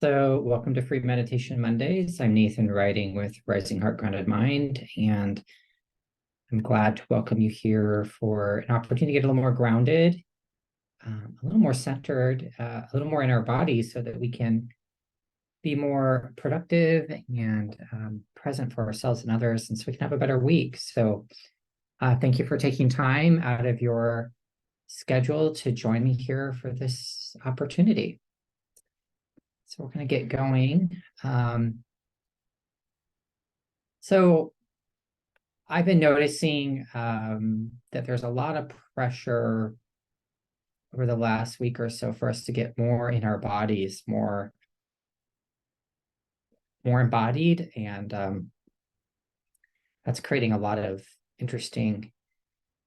So, welcome to Free Meditation Mondays. I'm Nathan, writing with Rising Heart Grounded Mind, and I'm glad to welcome you here for an opportunity to get a little more grounded, a little more centered, a little more in our bodies so that we can be more productive and present for ourselves and others, and so we can have a better week. So, thank you for taking time out of your schedule to join me here for this opportunity. So we're going to get going. So I've been noticing that there's a lot of pressure over the last week or so for us to get more in our bodies, more embodied, and that's creating a lot of interesting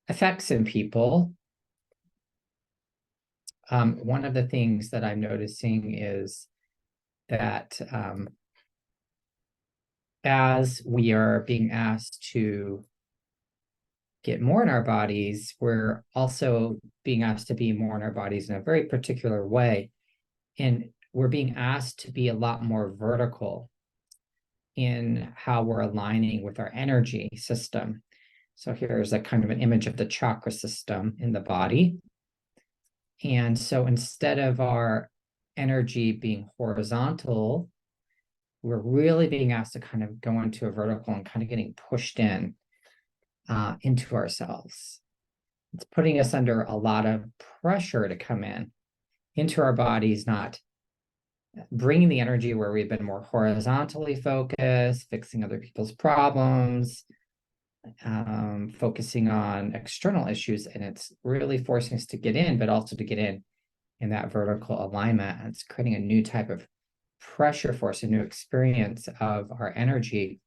effects in people. One of the things that I'm noticing is that as we are being asked to get more in our bodies, we're also being asked to be more in our bodies in a very particular way. And we're being asked to be a lot more vertical in how we're aligning with our energy system. So here's a kind of an image of the chakra system in the body. And so instead of our energy being horizontal, we're really being asked to kind of go into a vertical and kind of getting pushed into ourselves. It's putting us under a lot of pressure to come into our bodies, not bringing the energy where we've been more horizontally focused, fixing other people's problems, focusing on external issues. And it's really forcing us to get in, but also to get in that vertical alignment. And it's creating a new type of pressure for us, a new experience of our energy.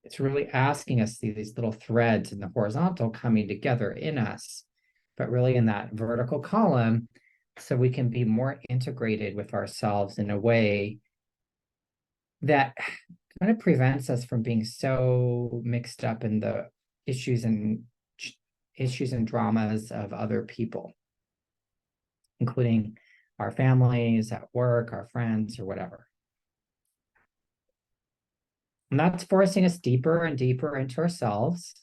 It's really asking us to see these little threads in the horizontal coming together in us, but really in that vertical column, so we can be more integrated with ourselves in a way that kind of prevents us from being so mixed up in the issues and dramas of other people, including our families, at work, our friends, or whatever. And that's forcing us deeper and deeper into ourselves.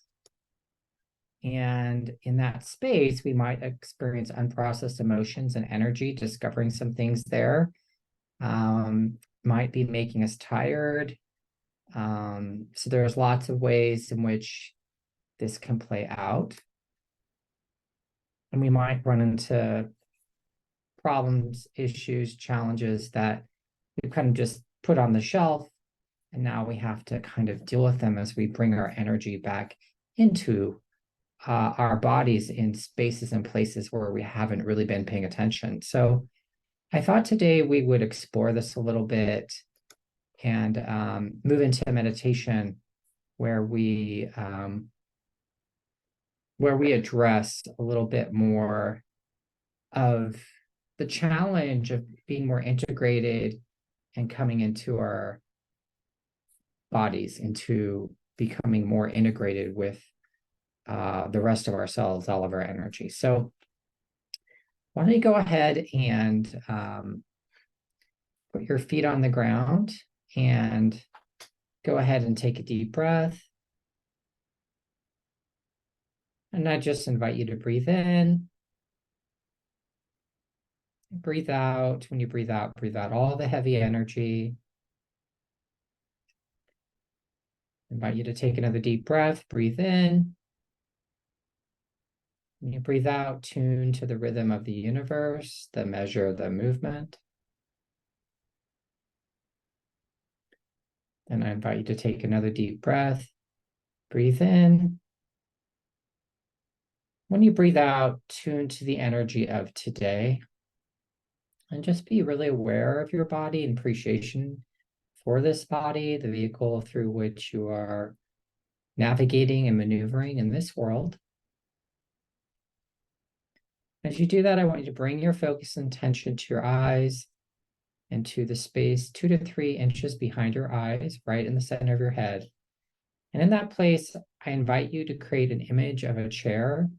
And in that space, we might experience unprocessed emotions and energy, discovering some things there. Might be making us tired. So there's lots of ways in which this can play out. And we might run into problems, issues, challenges that we kind of just put on the shelf. And now we have to kind of deal with them as we bring our energy back into our bodies in spaces and places where we haven't really been paying attention. So I thought today we would explore this a little bit and move into a meditation where we address a little bit more of the challenge of being more integrated and coming into our bodies, into becoming more integrated with the rest of ourselves, all of our energy. So why don't you go ahead and put your feet on the ground and go ahead and take a deep breath. And I just invite you to breathe in. Breathe out. When you breathe out all the heavy energy. Invite you to take another deep breath. Breathe in. When you breathe out, tune to the rhythm of the universe, the measure of the movement. And I invite you to take another deep breath. Breathe in. When you breathe out, tune to the energy of today. And just be really aware of your body and appreciation for this body, the vehicle through which you are navigating and maneuvering in this world. As you do that, I want you to bring your focus and attention to your eyes and to the space 2 to 3 inches behind your eyes, right in the center of your head. And in that place, I invite you to create an image of a chair.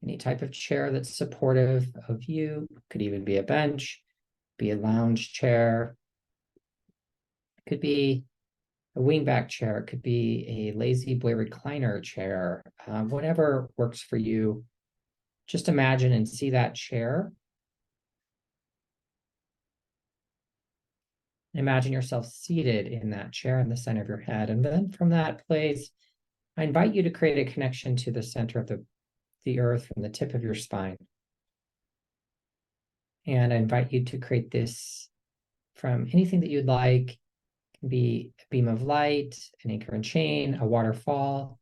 any type of chair that's supportive of you. Could even be a bench, be a lounge chair, could be a wingback chair, it could be a lazy boy recliner chair, whatever works for you. Just imagine and see that chair. Imagine yourself seated in that chair in the center of your head. And then from that place, I invite you to create a connection to the center of the earth from the tip of your spine. And I invite you to create this from anything that you'd like. It can be a beam of light, an anchor and chain, a waterfall.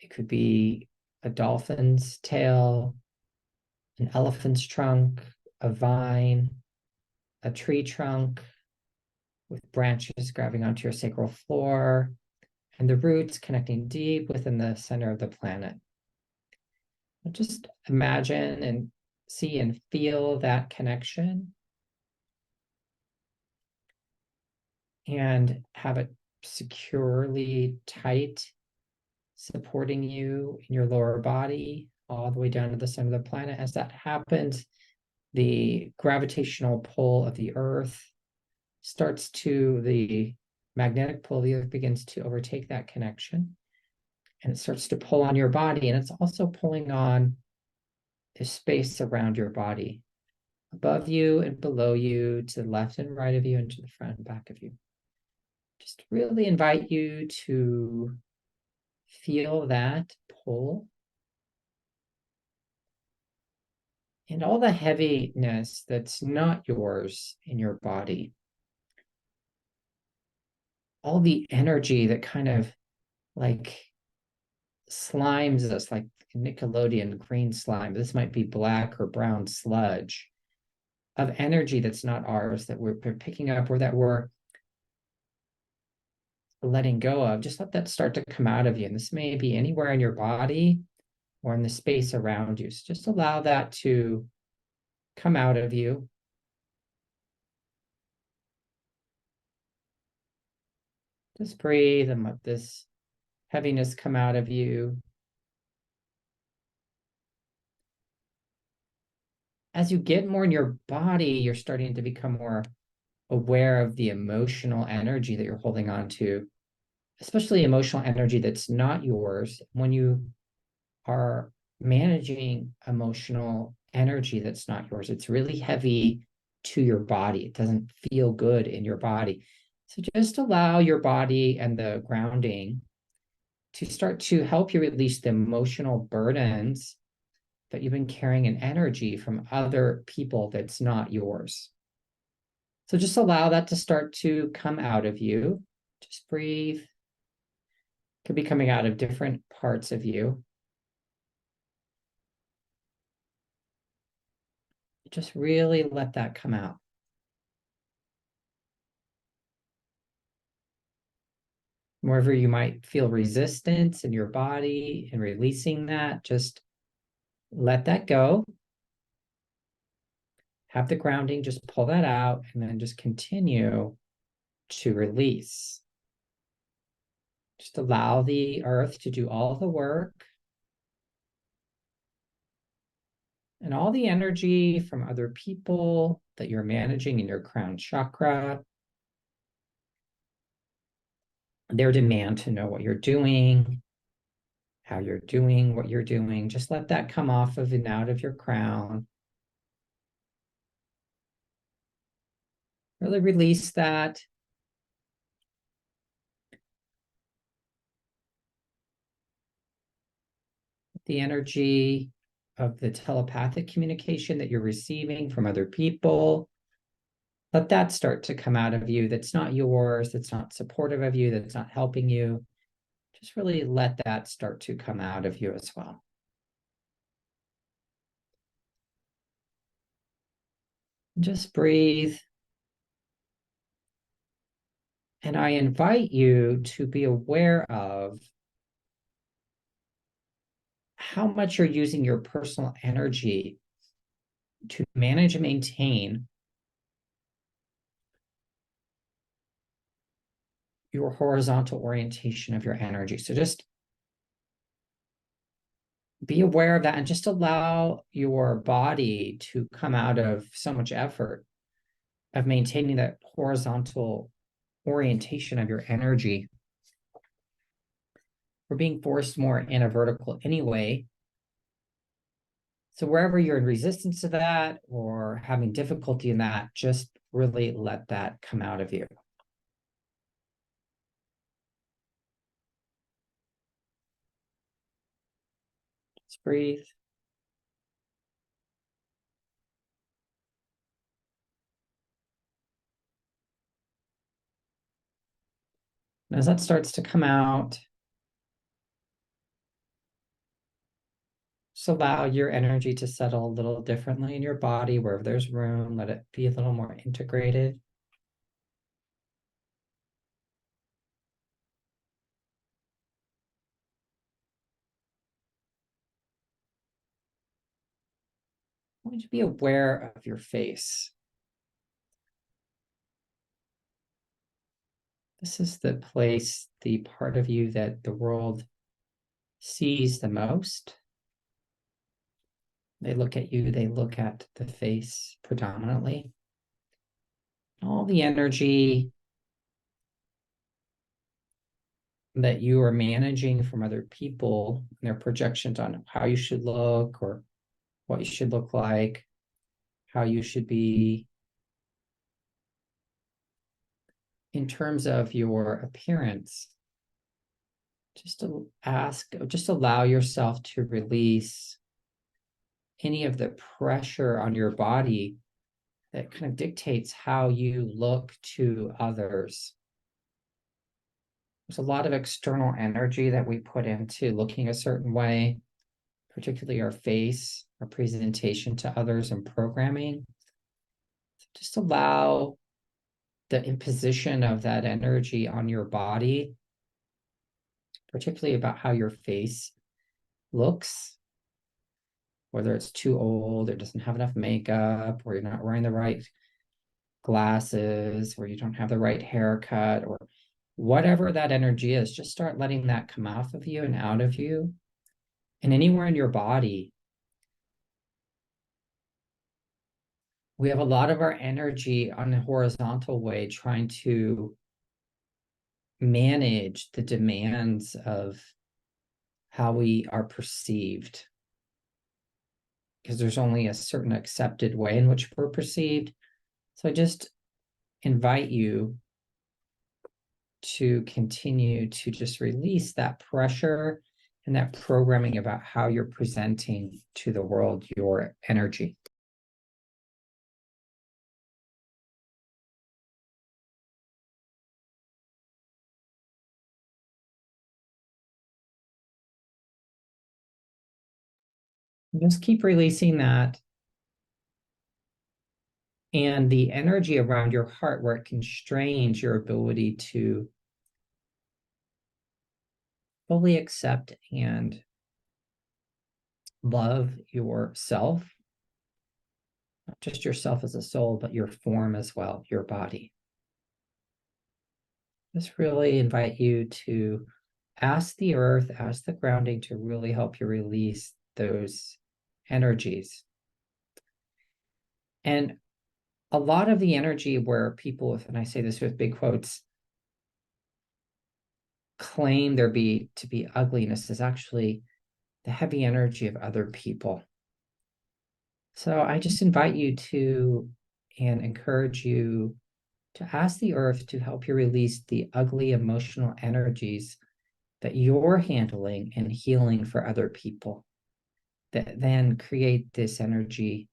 It could be a dolphin's tail, an elephant's trunk, a vine, a tree trunk with branches grabbing onto your sacral floor, and the roots connecting deep within the center of the planet. Just imagine and see and feel that connection and have it securely tight, supporting you in your lower body all the way down to the center of the planet. As that happens, the gravitational pull of the earth starts to, the magnetic pull of the earth begins to overtake that connection, and it starts to pull on your body, and it's also pulling on the space around your body, above you and below you, to the left and right of you, and to the front and back of you. Just really invite you to feel that pull and all the heaviness that's not yours in your body. All the energy that kind of like slimes us, like Nickelodeon green slime. This might be black or brown sludge of energy that's not ours, that we're picking up or that we're letting go of. Just let that start to come out of you. And this may be anywhere in your body or in the space around you. So just allow that to come out of you. Just breathe and let this heaviness come out of you. As you get more in your body, you're starting to become more aware of the emotional energy that you're holding on to, especially emotional energy that's not yours. When you are managing emotional energy that's not yours, it's really heavy to your body. It doesn't feel good in your body. So just allow your body and the grounding to start to help you release the emotional burdens that you've been carrying in energy from other people that's not yours. So just allow that to start to come out of you. Just breathe. It could be coming out of different parts of you. Just really let that come out. Wherever you might feel resistance in your body and releasing that, just let that go. Have the grounding, just pull that out, and then just continue to release. Just allow the earth to do all the work. And all the energy from other people that you're managing in your crown chakra, their demand to know what you're doing, how you're doing, what you're doing, just let that come off of and out of your crown. Really release that. The energy of the telepathic communication that you're receiving from other people. Let that start to come out of you that's not yours, that's not supportive of you, that's not helping you. Just really let that start to come out of you as well. Just breathe. And I invite you to be aware of how much you're using your personal energy to manage and maintain your horizontal orientation of your energy. So just be aware of that and just allow your body to come out of so much effort of maintaining that horizontal orientation of your energy. We're being forced more in a vertical anyway. So wherever you're in resistance to that or having difficulty in that, just really let that come out of you. Just breathe. And as that starts to come out, just allow your energy to settle a little differently in your body. Wherever there's room, let it be a little more integrated. I want you to be aware of your face. This is the place, the part of you that the world sees the most. They look at you, they look at the face predominantly. All the energy that you are managing from other people and their projections on how you should look or what you should look like, how you should be in terms of your appearance. Just to just allow yourself to release any of the pressure on your body that kind of dictates how you look to others. There's a lot of external energy that we put into looking a certain way, particularly our face, our presentation to others, and programming. So just allow the imposition of that energy on your body, particularly about how your face looks, whether it's too old or doesn't have enough makeup, or you're not wearing the right glasses, or you don't have the right haircut, or whatever that energy is, just start letting that come off of you and out of you. And anywhere in your body, we have a lot of our energy on a horizontal way trying to manage the demands of how we are perceived, because there's only a certain accepted way in which we're perceived. So I just invite you to continue to just release that pressure and that programming about how you're presenting to the world your energy. Just keep releasing that. And the energy around your heart, where it constrains your ability to fully accept and love yourself, not just yourself as a soul, but your form as well, your body. Just really invite you to ask the earth, ask the grounding to really help you release those energies. And a lot of the energy where people, and I say this with big quotes, claim there to be ugliness is actually the heavy energy of other people. So I just invite you to and encourage you to ask the earth to help you release the ugly emotional energies that you're handling and healing for other people, that then create this energy,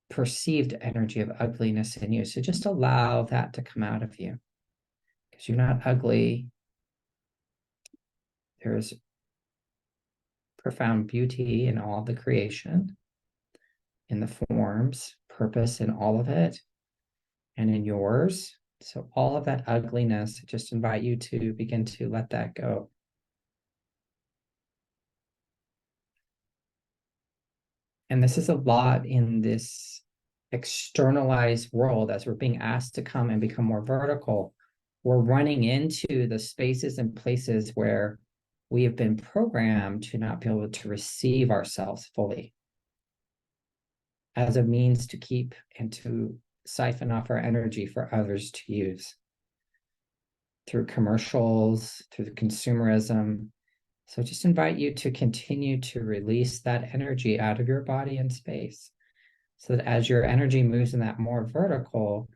perceived energy of ugliness in you. So just allow that to come out of you, because you're not ugly. There's profound beauty in all the creation, in the forms, purpose in all of it, and in yours. So all of that ugliness, I just invite you to begin to let that go. And this is a lot in this externalized world as we're being asked to come and become more vertical. We're running into the spaces and places where we have been programmed to not be able to receive ourselves fully as a means to keep and to siphon off our energy for others to use through commercials, through the consumerism. So just invite you to continue to release that energy out of your body and space so that as your energy moves in that more vertical,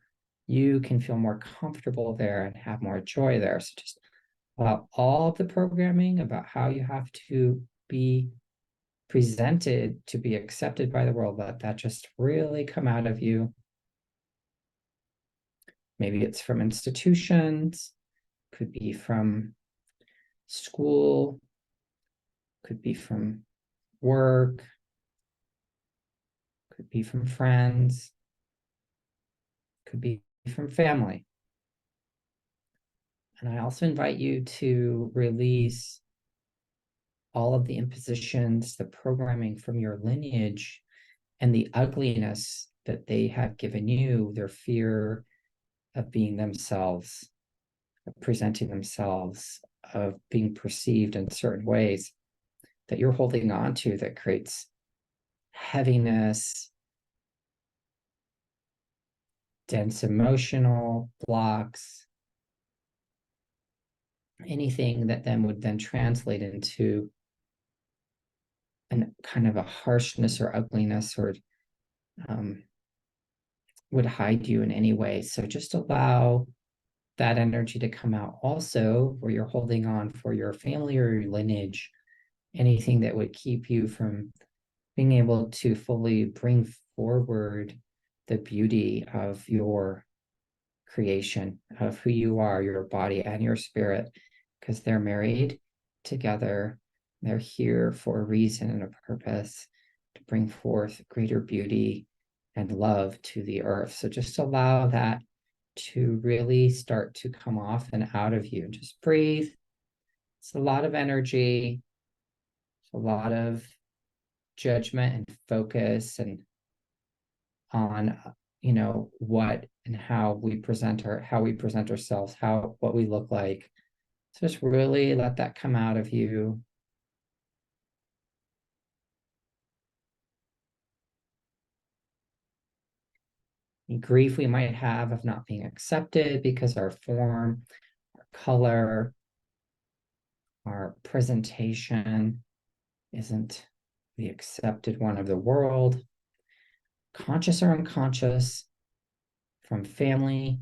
you can feel more comfortable there and have more joy there. So just allow all of the programming about how you have to be presented to be accepted by the world, let that just really come out of you. Maybe it's from institutions, could be from school, could be from work, could be from friends, could be from family. And I also invite you to release all of the impositions, the programming from your lineage and the ugliness that they have given you, their fear of being themselves, of presenting themselves, of being perceived in certain ways that you're holding on to that creates heaviness, dense emotional blocks, anything that then would then translate into an kind of a harshness or ugliness or would hide you in any way. So just allow that energy to come out. Also, where you're holding on for your family or your lineage, anything that would keep you from being able to fully bring forward the beauty of your creation, of who you are, your body and your spirit, because they're married together. They're here for a reason and a purpose to bring forth greater beauty and love to the earth. So just allow that to really start to come off and out of you. Just breathe. It's a lot of energy, it's a lot of judgment and focus and on what and how we present ourselves, what we look like. So just really let that come out of you. Grief we might have of not being accepted because our form, our color, our presentation isn't the accepted one of the world, conscious or unconscious, from family,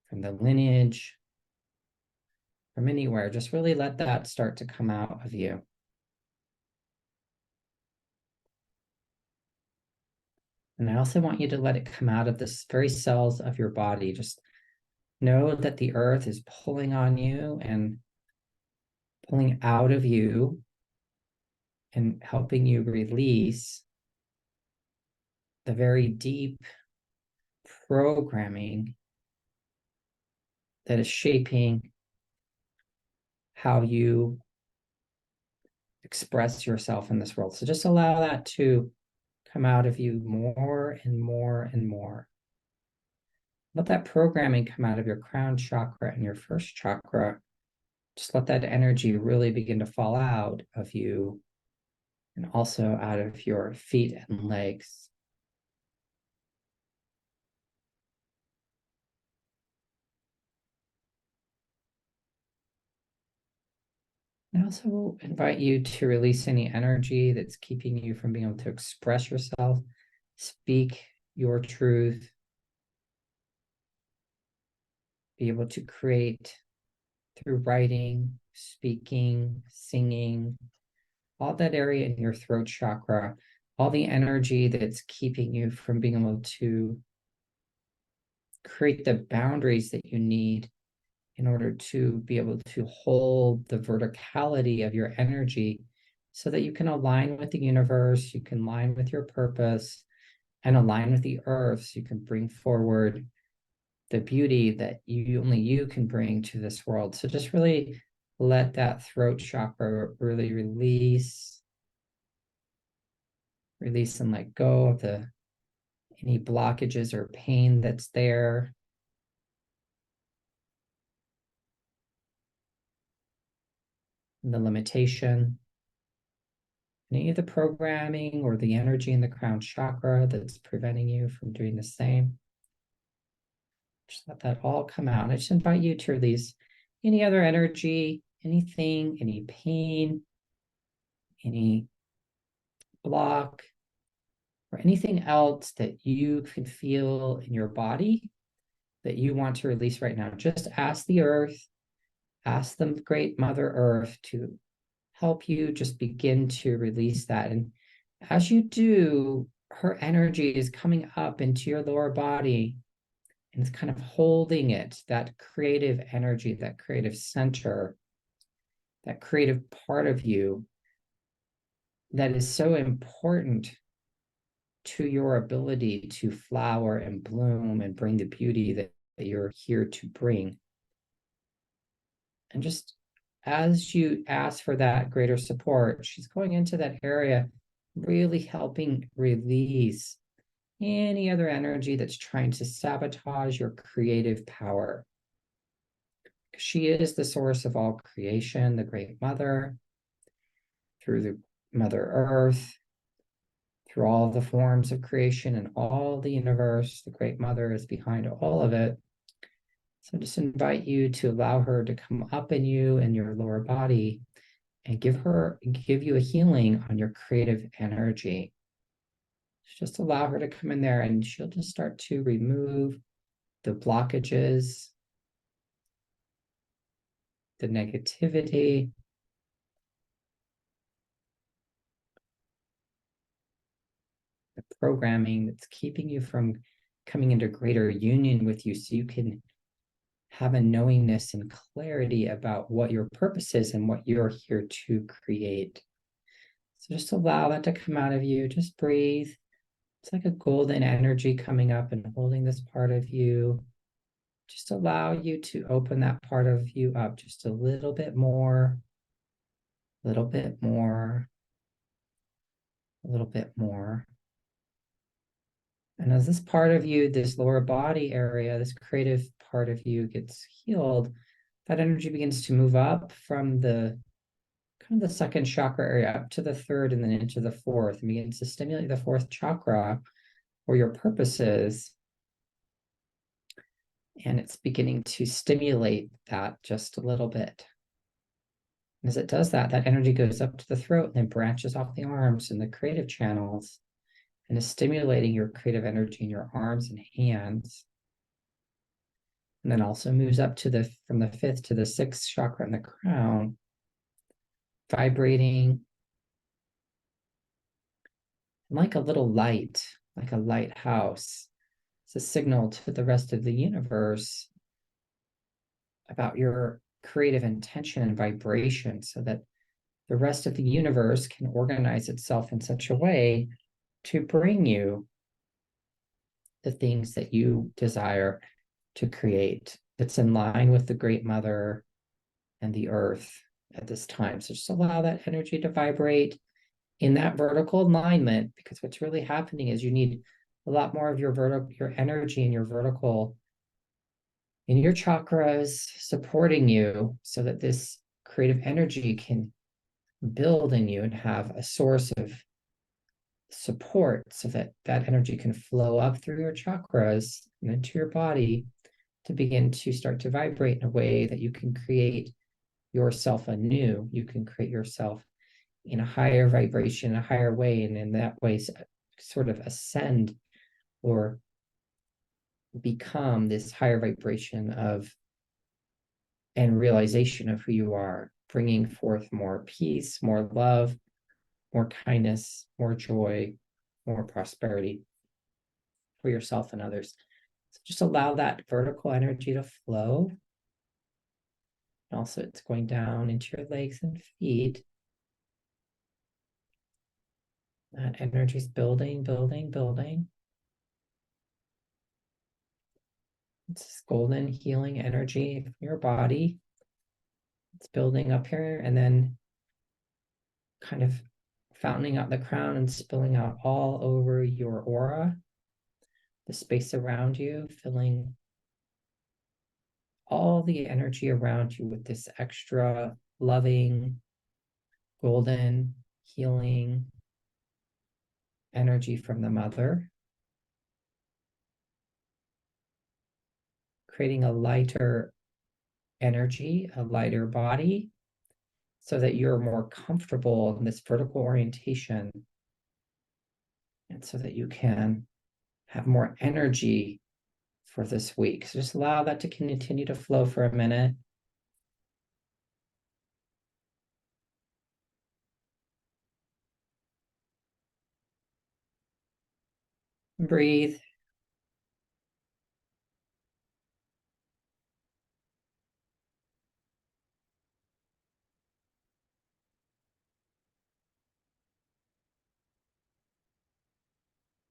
from the lineage, from anywhere. Just really let that start to come out of you. And I also want you to let it come out of the very cells of your body. Just know that the earth is pulling on you and pulling out of you and helping you release the very deep programming that is shaping how you express yourself in this world. So just allow that to come out of you more and more and more. Let that programming come out of your crown chakra and your first chakra. Just let that energy really begin to fall out of you and also out of your feet and legs. I also invite you to release any energy that's keeping you from being able to express yourself, speak your truth, be able to create through writing, speaking, singing, all that area in your throat chakra, all the energy that's keeping you from being able to create the boundaries that you need in order to be able to hold the verticality of your energy so that you can align with the universe, you can align with your purpose, and align with the earth so you can bring forward the beauty that only you can bring to this world. So just really let that throat chakra really release and let go of any blockages or pain that's there. and the limitation, any of the programming or the energy in the crown chakra that's preventing you from doing the same. Just let that all come out. And I just invite you to release any other energy, anything, any pain, any block, or anything else that you can feel in your body that you want to release right now. Just ask the earth, ask the great Mother Earth to help you just begin to release that. And as you do, her energy is coming up into your lower body and it's kind of holding it, that creative energy, that creative center, that creative part of you that is so important to your ability to flower and bloom and bring the beauty that you're here to bring. And just as you ask for that greater support, she's going into that area, really helping release any other energy that's trying to sabotage your creative power. She is the source of all creation, the Great Mother, through the Mother Earth, through all the forms of creation and all the universe. The Great Mother is behind all of it. So just invite you to allow her to come up in you and your lower body and give you a healing on your creative energy. Just allow her to come in there and she'll just start to remove the blockages, the negativity, the programming that's keeping you from coming into greater union with you so you can have a knowingness and clarity about what your purpose is and what you're here to create. So just allow that to come out of you. Just breathe. It's like a golden energy coming up and holding this part of you. Just allow you to open that part of you up just a little bit more, a little bit more, a little bit more. And as this part of you, this lower body area, this creative part of you gets healed, that energy begins to move up from the kind of the second chakra area up to the third and then into the fourth, and begins to stimulate the fourth chakra where your purpose is. And it's beginning to stimulate that just a little bit. And as it does that, that energy goes up to the throat and then branches off the arms and the creative channels and is stimulating your creative energy in your arms and hands. And then also moves up to from the fifth to the sixth chakra in the crown, vibrating like a little light, like a lighthouse. It's a signal to the rest of the universe about your creative intention and vibration so that the rest of the universe can organize itself in such a way to bring you the things that you desire to create that's in line with the Great Mother and the earth at this time. So just allow that energy to vibrate in that vertical alignment, because what's really happening is you need a lot more of your energy and your vertical in your chakras supporting you so that this creative energy can build in you and have a source of support so that that energy can flow up through your chakras and into your body to begin to start to vibrate in a way that you can create yourself anew. You can create yourself in a higher vibration, a higher way, and in that way sort of ascend or become this higher vibration of and realization of who you are, bringing forth more peace, more love, more kindness, more joy, more prosperity for yourself and others. So just allow that vertical energy to flow. And also it's going down into your legs and feet. That energy is building, building, building. It's this golden healing energy from your body. It's building up here and then kind of fountaining out the crown and spilling out all over your aura, the space around you, filling all the energy around you with this extra loving, golden, healing energy from the mother, creating a lighter energy, a lighter body, so that you're more comfortable in this vertical orientation, and so that you can have more energy for this week. So just allow that to continue to flow for a minute. Breathe.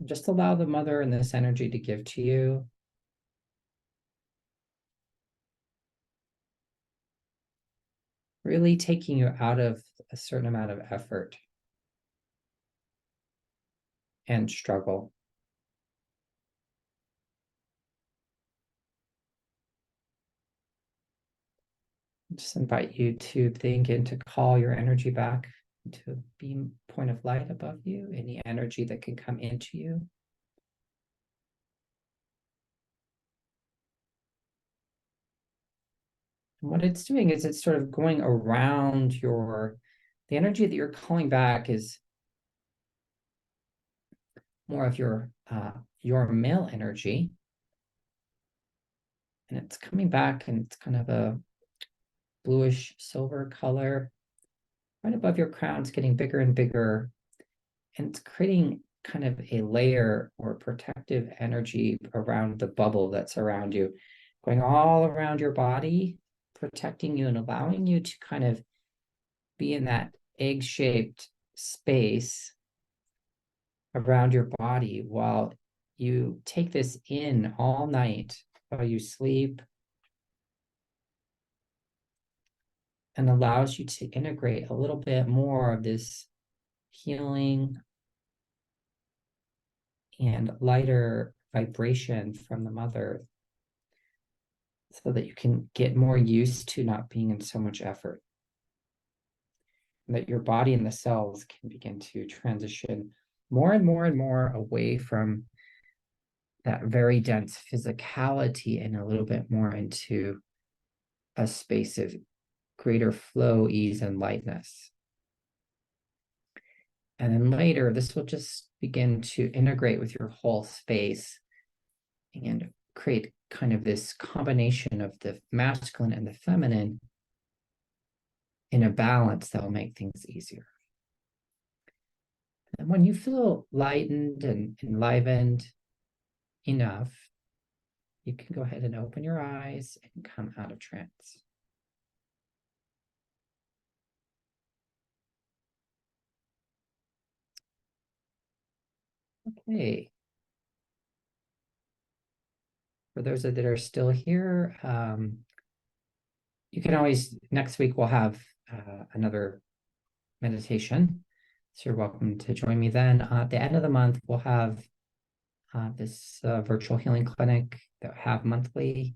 Just allow the mother and this energy to give to you. Really taking you out of a certain amount of effort and struggle. Just invite you to think and to call your energy back to a beam point of light above you, any energy that can come into you. And what it's doing is it's sort of going around the energy that you're calling back is more of your male energy. And it's coming back and it's kind of a bluish silver color. Right above your crown, it's getting bigger and bigger. And it's creating kind of a layer or protective energy around the bubble that's around you, going all around your body, protecting you and allowing you to kind of be in that egg-shaped space around your body while you take this in all night while you sleep, and allows you to integrate a little bit more of this healing and lighter vibration from the mother, so that you can get more used to not being in so much effort, and that your body and the cells can begin to transition more and more and more away from that very dense physicality and a little bit more into a space of greater flow, ease, and lightness. And then later, this will just begin to integrate with your whole space and create kind of this combination of the masculine and the feminine in a balance that will make things easier. And when you feel lightened and enlivened enough, you can go ahead and open your eyes and come out of trance. Okay. For those that are still here, you can always, next week we'll have another meditation. So you're welcome to join me then. At the end of the month, we'll have this virtual healing clinic that we have monthly.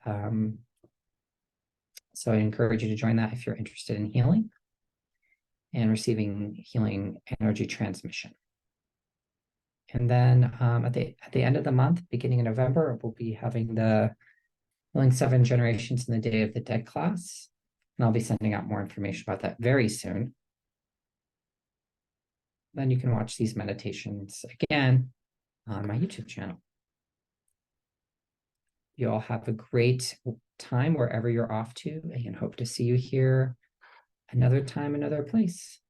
So I encourage you to join that if you're interested in healing and receiving healing energy transmission. And then at the end of the month, beginning in November, we'll be having the Healing 7 Generations in the Day of the Dead class. And I'll be sending out more information about that very soon. Then you can watch these meditations again on my YouTube channel. You all have a great time wherever you're off to, and hope to see you here another time, another place.